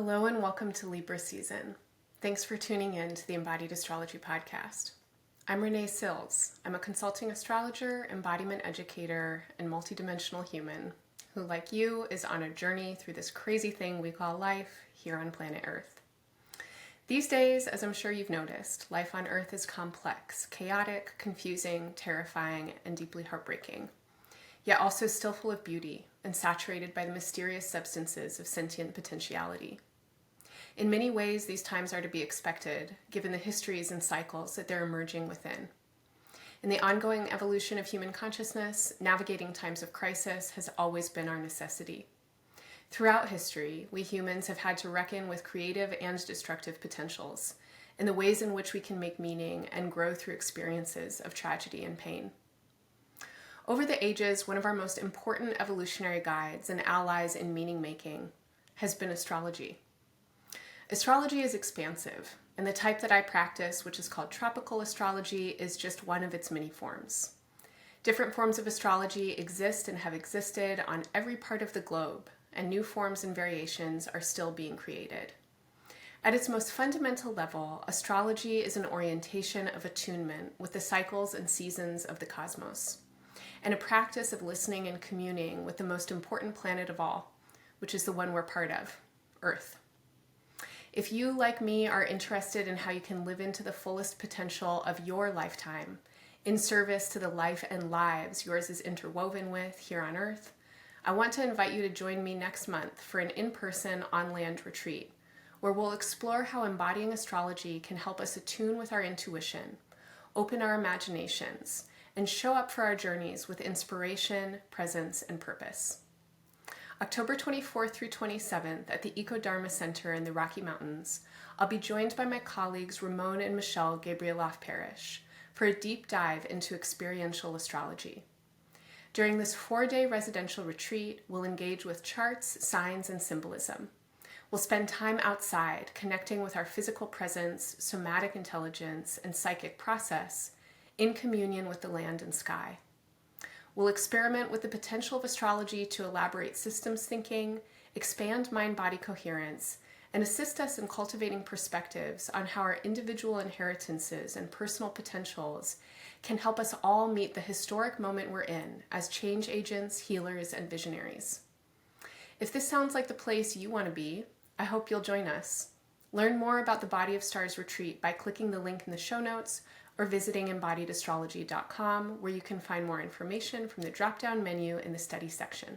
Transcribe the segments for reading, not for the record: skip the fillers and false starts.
Hello and welcome to Libra season. Thanks for tuning in to the Embodied Astrology podcast. I'm Renee Sills. I'm a consulting astrologer, embodiment educator, and multidimensional human who, like you, is on a journey through this crazy thing we call life here on planet Earth. These days, as I'm sure you've noticed, life on Earth is complex, chaotic, confusing, terrifying, and deeply heartbreaking, yet also still full of beauty and saturated by the mysterious substances of sentient potentiality. In many ways, these times are to be expected, given the histories and cycles that they're emerging within. In the ongoing evolution of human consciousness, navigating times of crisis has always been our necessity. Throughout history, we humans have had to reckon with creative and destructive potentials, and the ways in which we can make meaning and grow through experiences of tragedy and pain. Over the ages, one of our most important evolutionary guides and allies in meaning making has been astrology. Astrology is expansive, and the type that I practice, which is called tropical astrology, is just one of its many forms. Different forms of astrology exist and have existed on every part of the globe, and new forms and variations are still being created. At its most fundamental level, astrology is an orientation of attunement with the cycles and seasons of the cosmos, and a practice of listening and communing with the most important planet of all, which is the one we're part of, Earth. If you, like me, are interested in how you can live into the fullest potential of your lifetime, in service to the life and lives yours is interwoven with here on Earth, I want to invite you to join me next month for an in-person on-land retreat, where we'll explore how embodying astrology can help us attune with our intuition, open our imaginations, and show up for our journeys with inspiration, presence, and purpose. October 24th through 27th at the Eco-Dharma Center in the Rocky Mountains, I'll be joined by my colleagues Ramon and Michelle Gabrieloff-Parrish for a deep dive into experiential astrology. During this 4-day residential retreat, we'll engage with charts, signs, and symbolism. We'll spend time outside, connecting with our physical presence, somatic intelligence, and psychic process, in communion with the land and sky. We'll experiment with the potential of astrology to elaborate systems thinking, expand mind-body coherence, and assist us in cultivating perspectives on how our individual inheritances and personal potentials can help us all meet the historic moment we're in as change agents, healers, and visionaries. If this sounds like the place you want to be, I hope you'll join us. Learn more about the Body of Stars retreat by clicking the link in the show notes or visiting embodiedastrology.com, where you can find more information from the drop-down menu in the study section.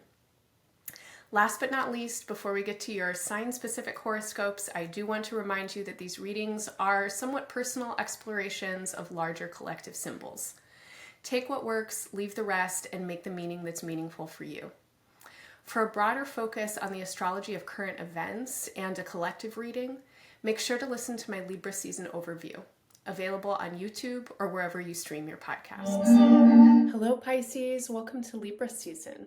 Last but not least, before we get to your sign-specific horoscopes, I do want to remind you that these readings are somewhat personal explorations of larger collective symbols. Take what works, leave the rest, and make the meaning that's meaningful for you. For a broader focus on the astrology of current events and a collective reading, make sure to listen to my Libra season overview, available on YouTube or wherever you stream your podcasts. Hello Pisces, welcome to Libra season.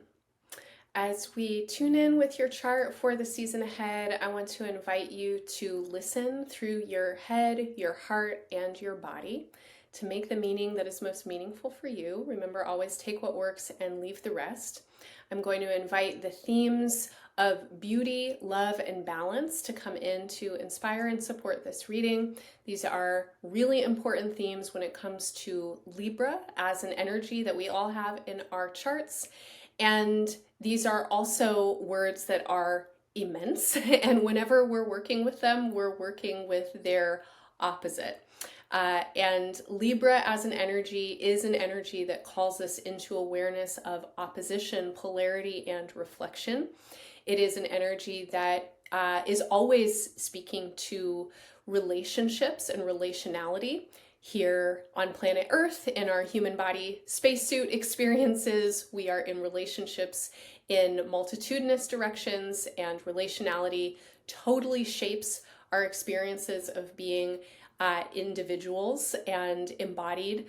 As we tune in with your chart for the season ahead, I want to invite you to listen through your head, your heart, and your body to make the meaning that is most meaningful for you. Remember, always take what works and leave the rest. I'm going to invite the themes of beauty, love, and balance to come in to inspire and support this reading. These are really important themes when it comes to Libra as an energy that we all have in our charts. And these are also words that are immense. And whenever we're working with them, we're working with their opposite. And Libra as an energy is an energy that calls us into awareness of opposition, polarity, and reflection. It is an energy that is always speaking to relationships and relationality. Here on planet Earth, in our human body spacesuit experiences, we are in relationships in multitudinous directions, and relationality totally shapes our experiences of being individuals and embodied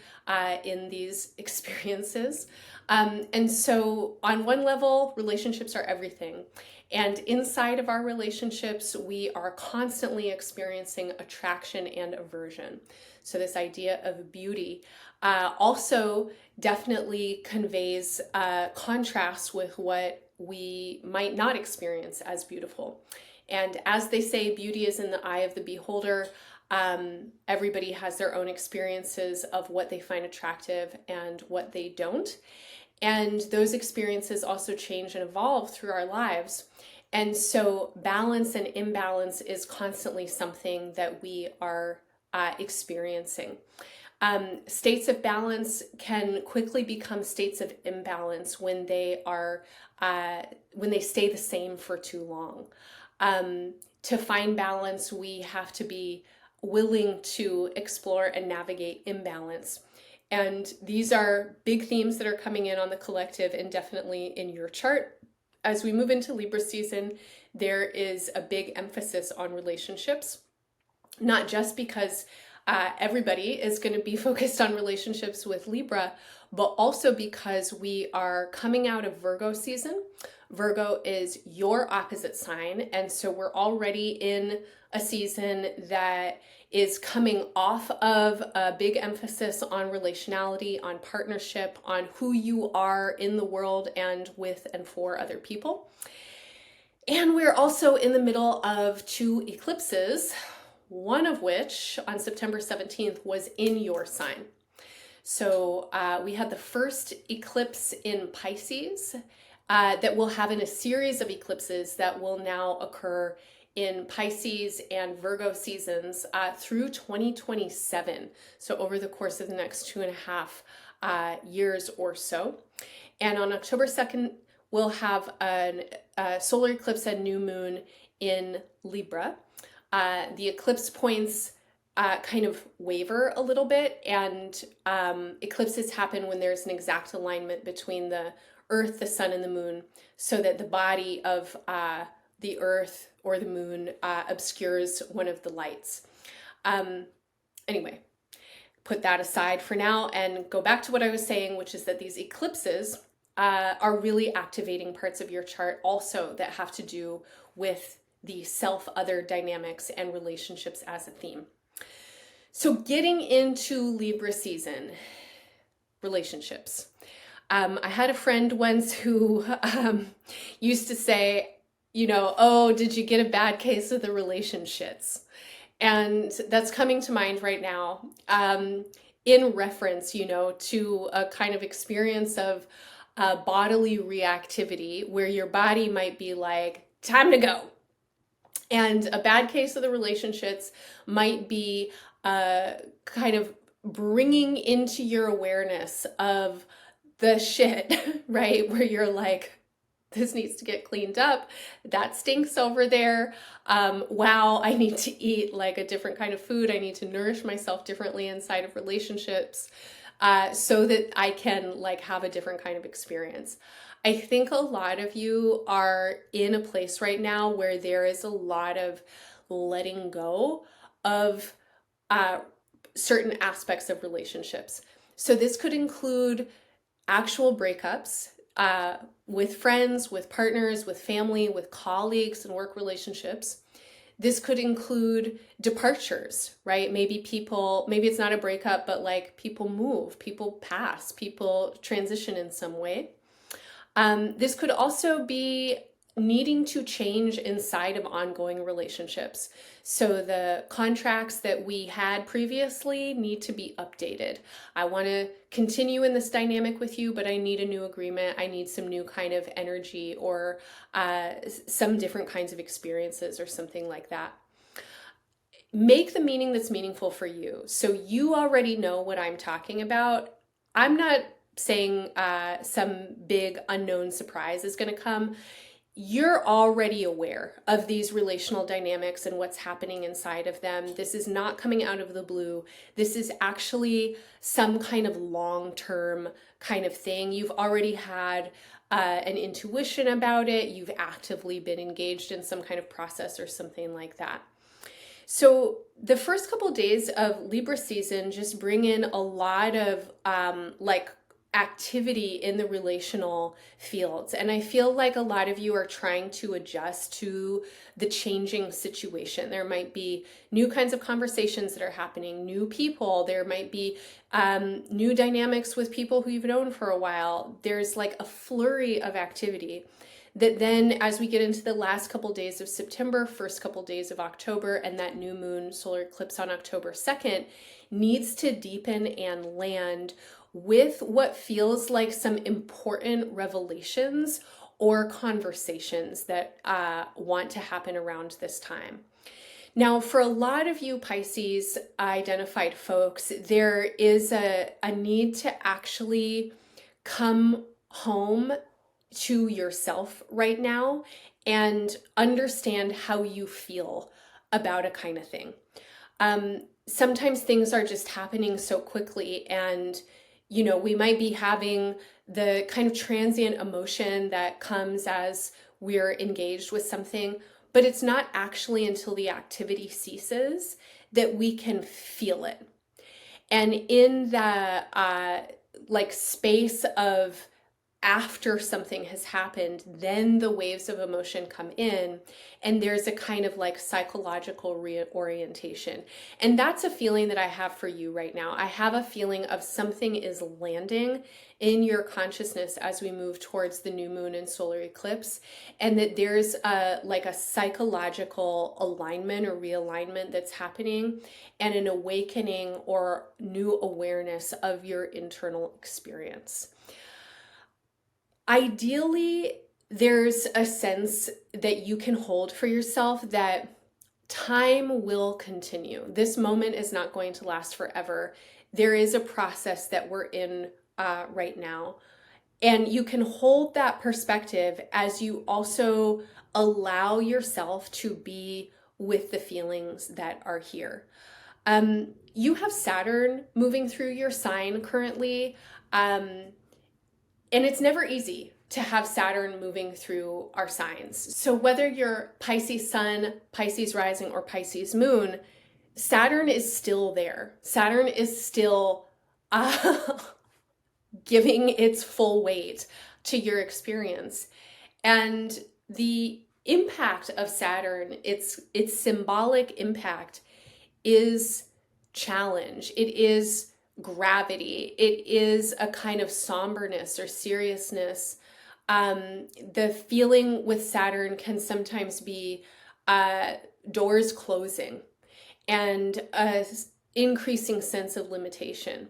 in these experiences. And so on one level, relationships are everything. And inside of our relationships, we are constantly experiencing attraction and aversion. So this idea of beauty also definitely conveys contrast with what we might not experience as beautiful. And as they say, beauty is in the eye of the beholder. Everybody has their own experiences of what they find attractive and what they don't. And those experiences also change and evolve through our lives. And so balance and imbalance is constantly something that we are experiencing. States of balance can quickly become states of imbalance when they stay the same for too long. To find balance, we have to be willing to explore and navigate imbalance. And these are big themes that are coming in on the collective and definitely in your chart. As we move into Libra season, there is a big emphasis on relationships, not just because everybody is going to be focused on relationships with Libra, but also because we are coming out of Virgo season. Virgo is your opposite sign, and so we're already in a season that is coming off of a big emphasis on relationality, on partnership, on who you are in the world and with and for other people. And we're also in the middle of 2 eclipses, one of which on September 17th was in your sign. So we had the first eclipse in Pisces that will have in a series of eclipses that will now occur in Pisces and Virgo seasons through 2027. So over the course of the next 2.5 years or so. And on October 2nd, we'll have a solar eclipse and new moon in Libra. The eclipse points kind of waver a little bit, and eclipses happen when there's an exact alignment between the Earth, the Sun, and the Moon, so that the body of the Earth or the Moon obscures one of the lights. Anyway, put that aside for now and go back to what I was saying, which is that these eclipses are really activating parts of your chart also that have to do with the self-other dynamics and relationships as a theme. So getting into Libra season, relationships. I had a friend once who used to say, oh, did you get a bad case of the relationships? And that's coming to mind right now in reference, to a kind of experience of bodily reactivity where your body might be like, time to go. And a bad case of the relationships might be kind of bringing into your awareness of the shit, right? Where you're like, this needs to get cleaned up. That stinks over there. Wow, I need to eat like a different kind of food. I need to nourish myself differently inside of relationships so that I can like have a different kind of experience. I think a lot of you are in a place right now where there is a lot of letting go of certain aspects of relationships. So this could include actual breakups with friends, with partners, with family, with colleagues and work relationships. This could include departures, right? Maybe it's not a breakup, but like people move, people pass, people transition in some way. This could also be needing to change inside of ongoing relationships. So the contracts that we had previously need to be updated. I want to continue in this dynamic with you, but I need a new agreement. I need some new kind of energy or some different kinds of experiences or something like that. Make the meaning that's meaningful for you. So you already know what I'm talking about. I'm not saying some big unknown surprise is going to come. You're already aware of these relational dynamics and what's happening inside of them. This is not coming out of the blue. This is actually some kind of long-term kind of thing. You've already had an intuition about it. You've actively been engaged in some kind of process or something like that. So the first couple of days of Libra season just bring in a lot of activity in the relational fields. And I feel like a lot of you are trying to adjust to the changing situation. There might be new kinds of conversations that are happening, new people. There might be new dynamics with people who you've known for a while. There's like a flurry of activity that then as we get into the last couple days of September, first couple days of October, and that new moon solar eclipse on October 2nd needs to deepen and land with what feels like some important revelations or conversations that want to happen around this time. Now, for a lot of you Pisces identified folks, there is a need to actually come home to yourself right now and understand how you feel about a kind of thing. Sometimes things are just happening so quickly, and we might be having the kind of transient emotion that comes as we're engaged with something, but it's not actually until the activity ceases that we can feel it. And in the space of after something has happened, then the waves of emotion come in, and there's a kind of like psychological reorientation. And that's a feeling that I have for you right now. I have a feeling of something is landing in your consciousness as we move towards the new moon and solar eclipse, and that there's a psychological alignment or realignment that's happening, and an awakening or new awareness of your internal experience. Ideally, there's a sense that you can hold for yourself that time will continue. This moment is not going to last forever. There is a process that we're in right now. And you can hold that perspective as you also allow yourself to be with the feelings that are here. You have Saturn moving through your sign currently. And it's never easy to have Saturn moving through our signs. So whether you're Pisces sun, Pisces rising, or Pisces moon, Saturn is still there. Saturn is still giving its full weight to your experience. And the impact of Saturn, its symbolic impact, is challenge. It is gravity. It is a kind of somberness or seriousness. The feeling with Saturn can sometimes be doors closing and an increasing sense of limitation.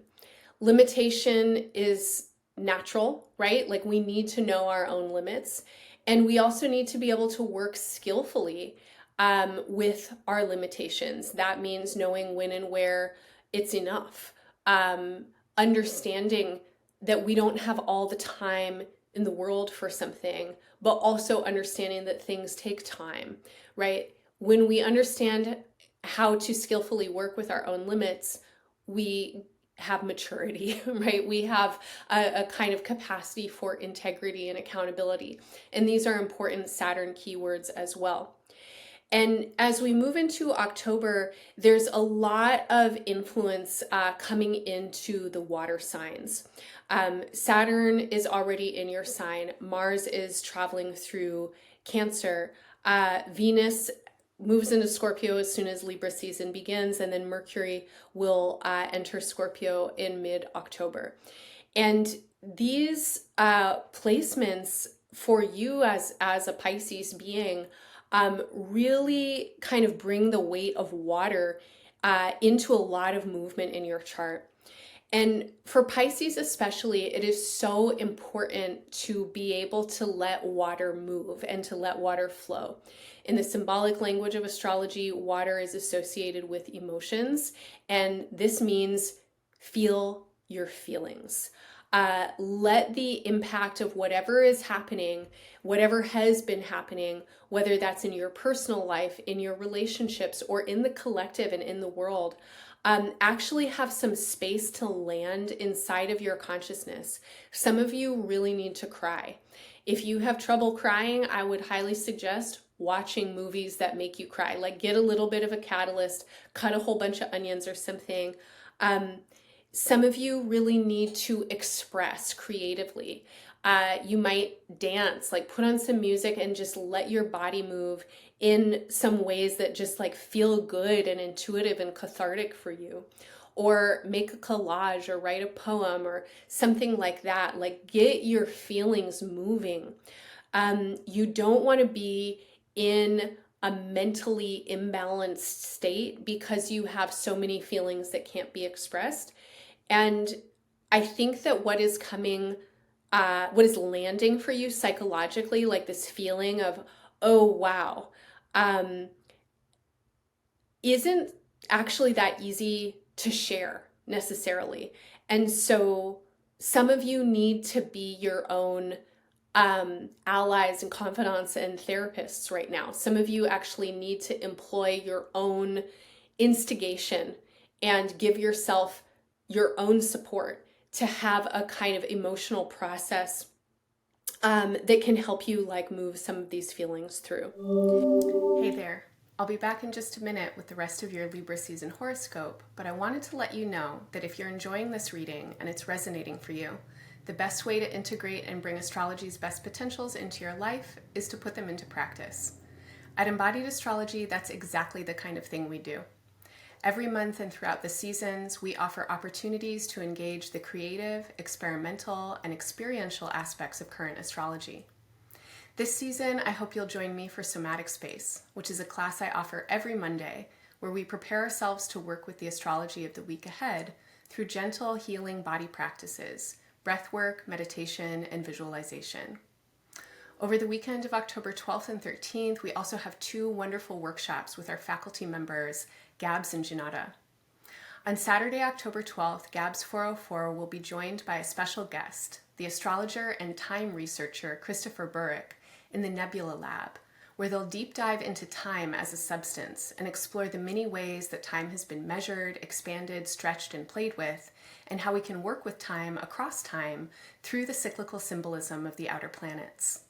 Limitation is natural, right? Like, we need to know our own limits, and we also need to be able to work skillfully with our limitations. That means knowing when and where it's enough. Understanding that we don't have all the time in the world for something, but also understanding that things take time, right? When we understand how to skillfully work with our own limits, we have maturity, right? We have a kind of capacity for integrity and accountability. And these are important Saturn keywords as well. And as we move into October, there's a lot of influence coming into the water signs. Saturn is already in your sign. Mars is traveling through Cancer. Venus moves into Scorpio as soon as Libra season begins, and then Mercury will enter Scorpio in mid-October. And these placements for you as a Pisces being really kind of bring the weight of water into a lot of movement in your chart. And for Pisces especially, it is so important to be able to let water move and to let water flow. In the symbolic language of astrology, water is associated with emotions, and this means feel your feelings. Let the impact of whatever is happening, whatever has been happening, whether that's in your personal life, in your relationships, or in the collective and in the world, actually have some space to land inside of your consciousness. Some of you really need to cry. If you have trouble crying, I would highly suggest watching movies that make you cry. Like, get a little bit of a catalyst, cut a whole bunch of onions or something. Some of you really need to express creatively. You might dance, like put on some music and just let your body move in some ways that just like feel good and intuitive and cathartic for you. Or make a collage or write a poem or something like that. Like, get your feelings moving. You don't want to be in a mentally imbalanced state because you have so many feelings that can't be expressed. And I think that what is landing for you psychologically, like this feeling of, oh, wow, um, isn't actually that easy to share necessarily. And so some of you need to be your own allies and confidants and therapists right now. Some of you actually need to employ your own instigation and give yourself your own support to have a kind of emotional process that can help you like move some of these feelings through. Hey there. I'll be back in just a minute with the rest of your Libra season horoscope, but I wanted to let you know that if you're enjoying this reading and it's resonating for you, the best way to integrate and bring astrology's best potentials into your life is to put them into practice. At Embodied Astrology, that's exactly the kind of thing we do. Every month and throughout the seasons, we offer opportunities to engage the creative, experimental, and experiential aspects of current astrology. This season, I hope you'll join me for Somatic Space, which is a class I offer every Monday, where we prepare ourselves to work with the astrology of the week ahead through gentle, healing body practices, breathwork, meditation, and visualization. Over the weekend of October 12th and 13th, we also have 2 wonderful workshops with our faculty members, Gabs and Junata. On Saturday, October 12th, Gabs 404 will be joined by a special guest, the astrologer and time researcher Christopher Burrick, in the Nebula Lab, where they'll deep dive into time as a substance and explore the many ways that time has been measured, expanded, stretched, and played with, and how we can work with time across time through the cyclical symbolism of the outer planets.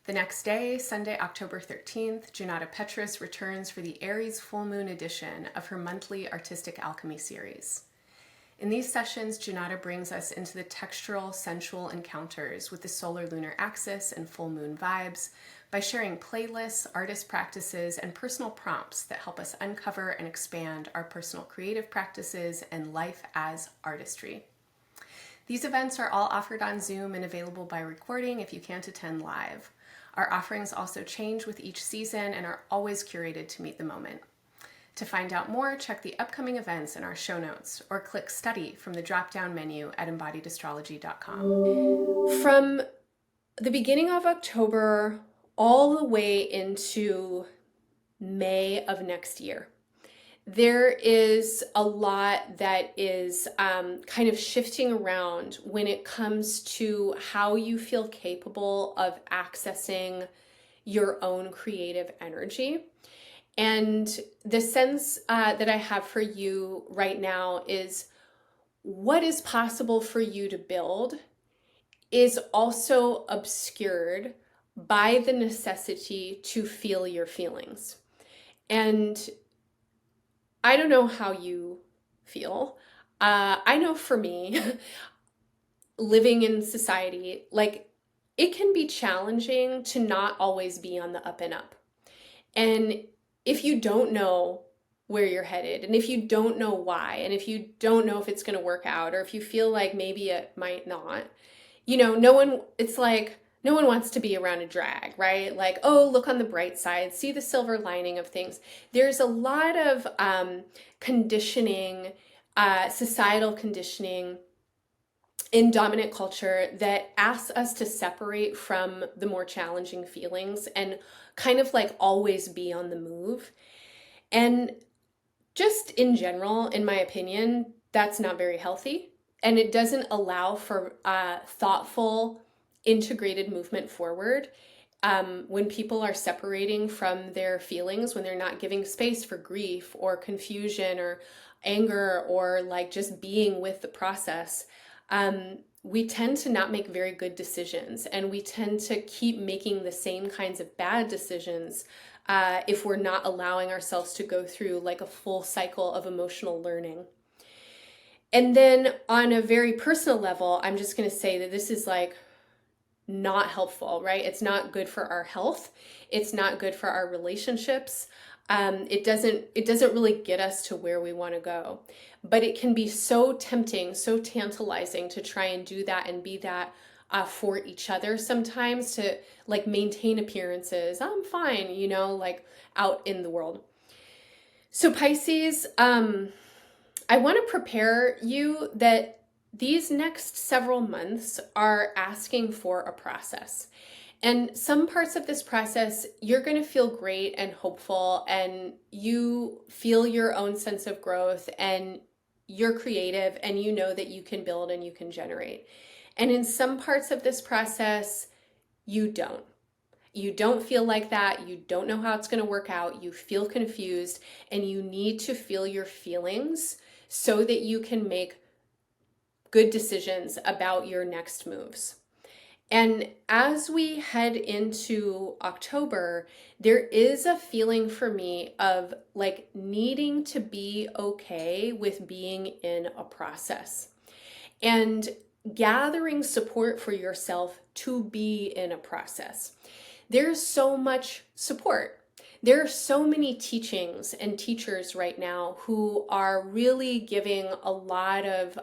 The next day, Sunday, October 13th, Junata Petrus returns for the Aries full moon edition of her monthly Artistic Alchemy series. In these sessions, Junata brings us into the textural, sensual encounters with the solar-lunar axis and full moon vibes by sharing playlists, artist practices, and personal prompts that help us uncover and expand our personal creative practices and life as artistry. These events are all offered on Zoom and available by recording if you can't attend live. Our offerings also change with each season and are always curated to meet the moment. To find out more, check the upcoming events in our show notes or click Study from the drop-down menu at embodiedastrology.com. From the beginning of October all the way into May of next year, there is a lot that is kind of shifting around when it comes to how you feel capable of accessing your own creative energy. And the sense that I have for you right now is what is possible for you to build is also obscured by the necessity to feel your feelings. And I don't know how you feel. I know for me, living in society, like it can be challenging to not always be on the up and up. And if you don't know where you're headed, and if you don't know why, and if you don't know if it's going to work out, or if you feel like maybe it might not, no one wants to be around a drag, right? Like, oh, look on the bright side, see the silver lining of things. There's a lot of conditioning, societal conditioning in dominant culture that asks us to separate from the more challenging feelings and kind of like always be on the move. And just in general, in my opinion, that's not very healthy. And it doesn't allow for thoughtful, integrated movement forward. When people are separating from their feelings, when they're not giving space for grief or confusion or anger or like just being with the process, we tend to not make very good decisions, and we tend to keep making the same kinds of bad decisions if we're not allowing ourselves to go through like a full cycle of emotional learning. And then on a very personal level, I'm just going to say that this is like not helpful, right? It's not good for our health. It's not good for our relationships. It doesn't really get us to where we want to go, but it can be so tempting, so tantalizing to try and do that and be that for each other sometimes to like maintain appearances. I'm fine, you know, like out in the world. So Pisces, I want to prepare you that these next several months are asking for a process. And some parts of this process, you're going to feel great and hopeful, and you feel your own sense of growth, and you're creative, and you know that you can build and you can generate. And in some parts of this process, you don't. You don't feel like that. You don't know how it's going to work out. You feel confused, and you need to feel your feelings so that you can make good decisions about your next moves. And as we head into October, there is a feeling for me of like needing to be okay with being in a process and gathering support for yourself to be in a process. There's so much support. There are so many teachings and teachers right now who are really giving a lot of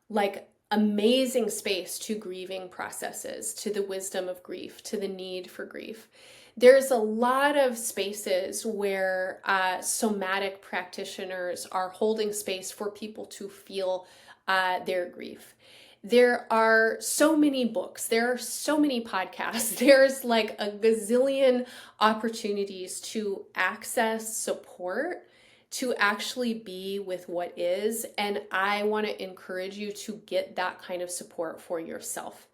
like amazing space to grieving processes, to the wisdom of grief, to the need for grief. There's a lot of spaces where somatic practitioners are holding space for people to feel their grief. There are so many books, there are so many podcasts, there's like a gazillion opportunities to access support, to actually be with what is. And I want to encourage you to get that kind of support for yourself.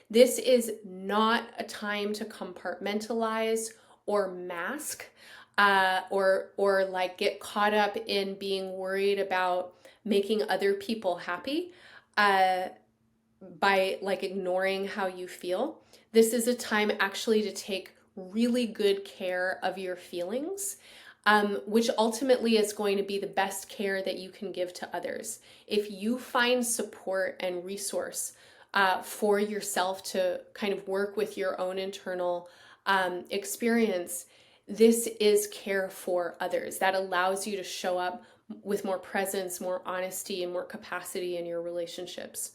This is not a time to compartmentalize or mask or like get caught up in being worried about making other people happy by like ignoring how you feel. This is a time actually to take really good care of your feelings, which ultimately is going to be the best care that you can give to others. If you find support and resource for yourself to kind of work with your own internal experience, this is care for others. That allows you to show up with more presence, more honesty, and more capacity in your relationships.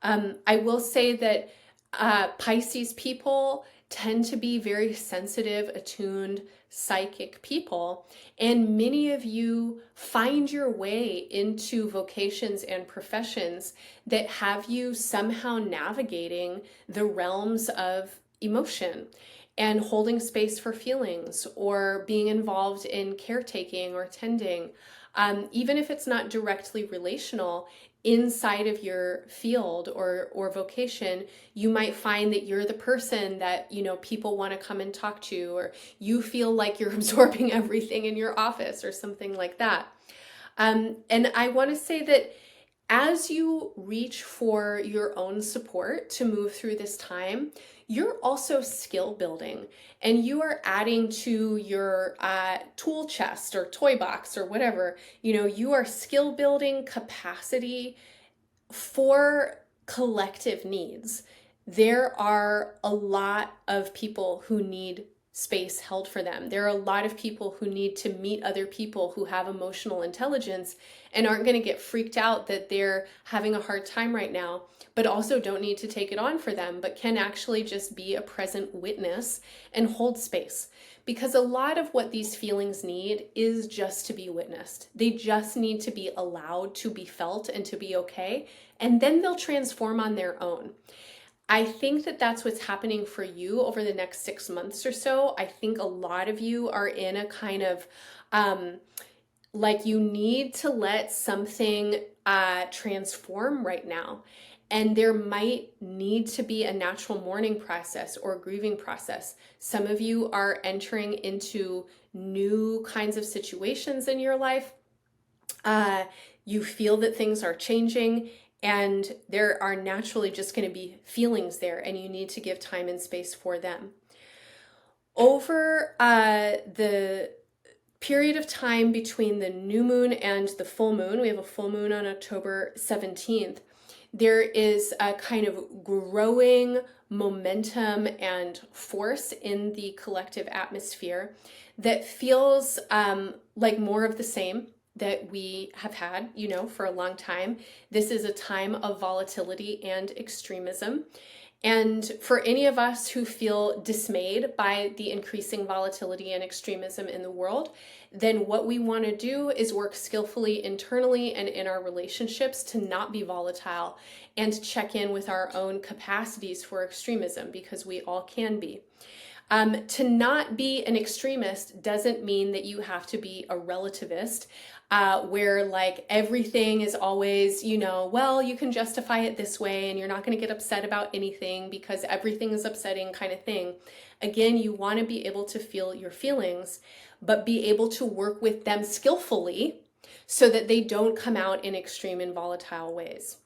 I will say that Pisces people tend to be very sensitive, attuned, psychic people, and many of you find your way into vocations and professions that have you somehow navigating the realms of emotion and holding space for feelings or being involved in caretaking or tending. Even if it's not directly relational, inside of your field or vocation, you might find that you're the person that, you know, people want to come and talk to, or you feel like you're absorbing everything in your office or something like that. And I want to say that as you reach for your own support to move through this time, you're also skill building, and you are adding to your tool chest or toy box or whatever. You know, you are skill building capacity for collective needs. There are a lot of people who need space held for them. There are a lot of people who need to meet other people who have emotional intelligence and aren't going to get freaked out that they're having a hard time right now, but also don't need to take it on for them, but can actually just be a present witness and hold space. Because a lot of what these feelings need is just to be witnessed. They just need to be allowed to be felt and to be okay, and then they'll transform on their own. I think that that's what's happening for you over the next 6 months or so. I think a lot of you are in a kind of like you need to let something transform right now. And there might need to be a natural mourning process or grieving process. Some of you are entering into new kinds of situations in your life. You feel that things are changing, and there are naturally just going to be feelings there, and you need to give time and space for them. Over the period of time between the new moon and the full moon, we have a full moon on October 17th, there is a kind of growing momentum and force in the collective atmosphere that feels like more of the same. that we have had, for a long time. This is a time of volatility and extremism. And for any of us who feel dismayed by the increasing volatility and extremism in the world, then what we want to do is work skillfully internally and in our relationships to not be volatile and check in with our own capacities for extremism, because we all can be. To not be an extremist doesn't mean that you have to be a relativist, where like everything is always, well, you can justify it this way and you're not going to get upset about anything because everything is upsetting kind of thing. Again, you want to be able to feel your feelings, but be able to work with them skillfully so that they don't come out in extreme and volatile ways.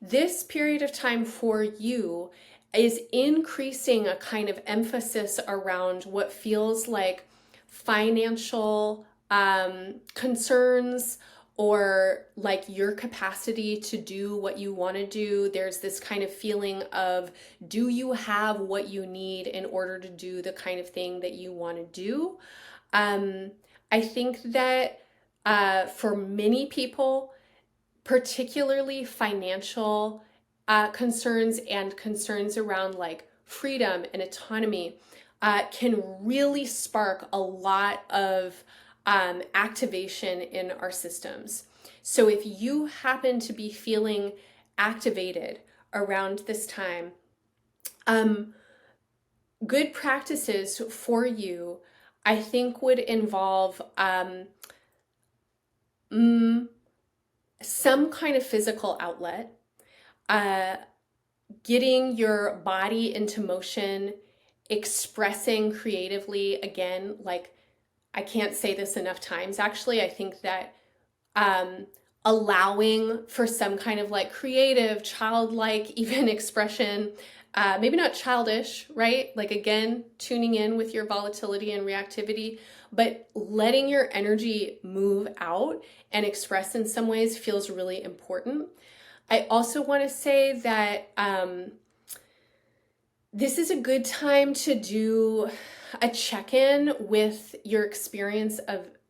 This period of time for you is increasing a kind of emphasis around what feels like financial concerns, or like your capacity to do what you want to do. There's this kind of feeling of, do you have what you need in order to do the kind of thing that you want to do? I think that for many people, particularly financial concerns and concerns around like freedom and autonomy can really spark a lot of activation in our systems. So if you happen to be feeling activated around this time, good practices for you, I think, would involve some kind of physical outlet, getting your body into motion, expressing creatively. Again, like, I can't say this enough times, actually. I think that allowing for some kind of like creative, childlike even expression, maybe not childish, right? Like, again, tuning in with your volatility and reactivity, but letting your energy move out and express in some ways feels really important. I also want to say that this is a good time to do a check-in with your experience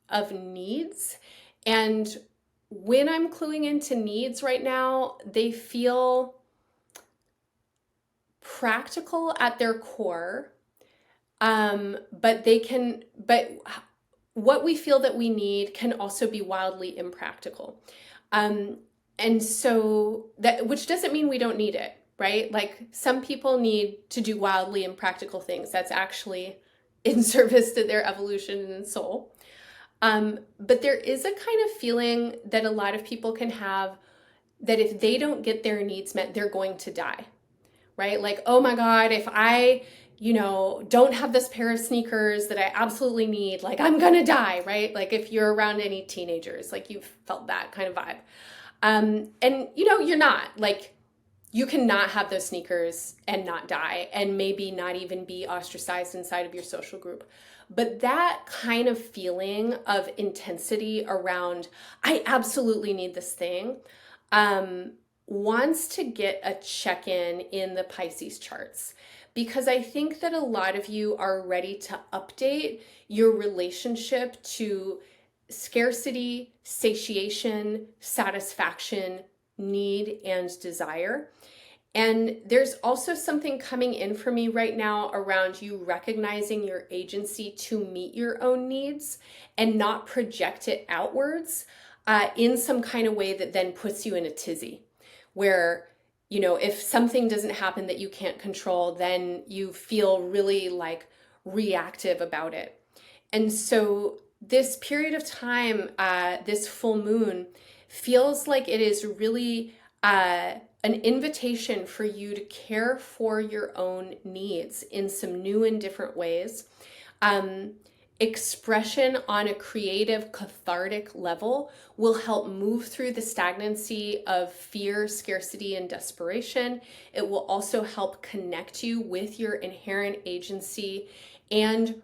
of needs. And when I'm cluing into needs right now, they feel practical at their core, but what we feel that we need can also be wildly impractical. And so which doesn't mean we don't need it, right? Like, some people need to do wildly impractical things. That's actually in service to their evolution and soul. But there is a kind of feeling that a lot of people can have that if they don't get their needs met, they're going to die, right? Like, oh my God, if I, don't have this pair of sneakers that I absolutely need, like, I'm gonna die, right? Like, if you're around any teenagers, like, you've felt that kind of vibe. And you're not, like, you cannot have those sneakers and not die, and maybe not even be ostracized inside of your social group. But that kind of feeling of intensity around, I absolutely need this thing, wants to get a check-in in the Pisces charts, because I think that a lot of you are ready to update your relationship to scarcity, satiation, satisfaction, need, and desire. And there's also something coming in for me right now around you recognizing your agency to meet your own needs and not project it outwards in some kind of way that then puts you in a tizzy, where, if something doesn't happen that you can't control, then you feel really like reactive about it. And so this period of time, this full moon, feels like it is really an invitation for you to care for your own needs in some new and different ways. Expression on a creative, cathartic level will help move through the stagnancy of fear, scarcity, and desperation. It will also help connect you with your inherent agency and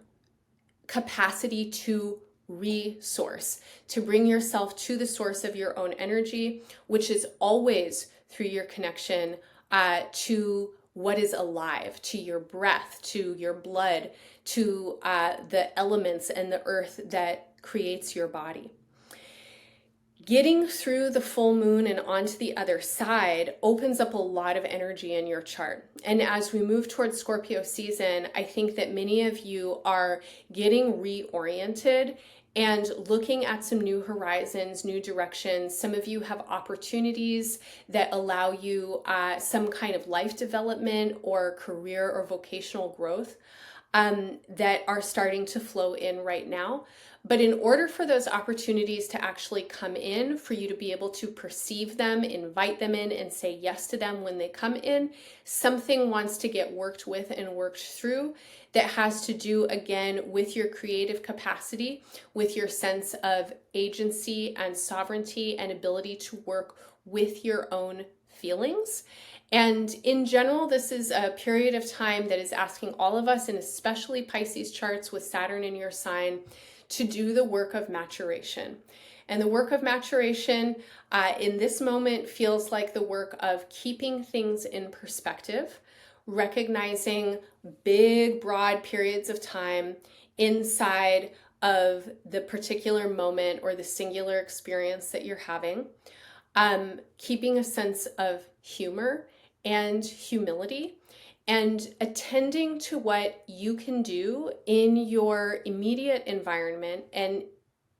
capacity to resource, to bring yourself to the source of your own energy, which is always through your connection to what is alive, to your breath, to your blood, to the elements and the earth that creates your body. Getting through the full moon and onto the other side opens up a lot of energy in your chart. And as we move towards Scorpio season, I think that many of you are getting reoriented and looking at some new horizons, new directions. Some of you have opportunities that allow you some kind of life development or career or vocational growth that are starting to flow in right now. But in order for those opportunities to actually come in, for you to be able to perceive them, invite them in, and say yes to them when they come in, something wants to get worked with and worked through that has to do, again, with your creative capacity, with your sense of agency and sovereignty and ability to work with your own feelings. And in general, this is a period of time that is asking all of us, and especially Pisces charts with Saturn in your sign, to do the work of maturation. And the work of maturation in this moment feels like the work of keeping things in perspective, recognizing big, broad periods of time inside of the particular moment or the singular experience that you're having, keeping a sense of humor and humility, and attending to what you can do in your immediate environment. And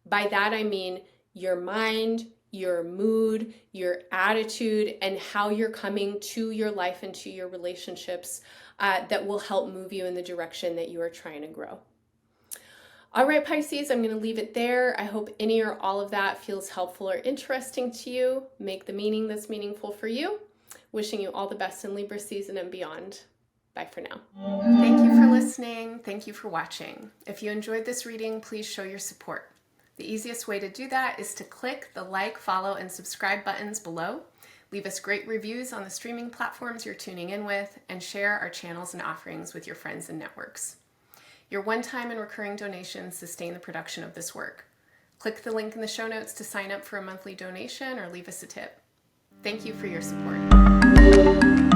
by that, I mean your mind, your mood, your attitude, and how you're coming to your life and to your relationships that will help move you in the direction that you are trying to grow. All right, Pisces, I'm going to leave it there. I hope any or all of that feels helpful or interesting to you. Make the meaning that's meaningful for you. Wishing you all the best in Libra season and beyond. Bye for now. Thank you for listening. Thank you for watching. If you enjoyed this reading, please show your support. The easiest way to do that is to click the like, follow, and subscribe buttons below. Leave us great reviews on the streaming platforms you're tuning in with, and share our channels and offerings with your friends and networks. Your one-time and recurring donations sustain the production of this work. Click the link in the show notes to sign up for a monthly donation or leave us a tip. Thank you for your support.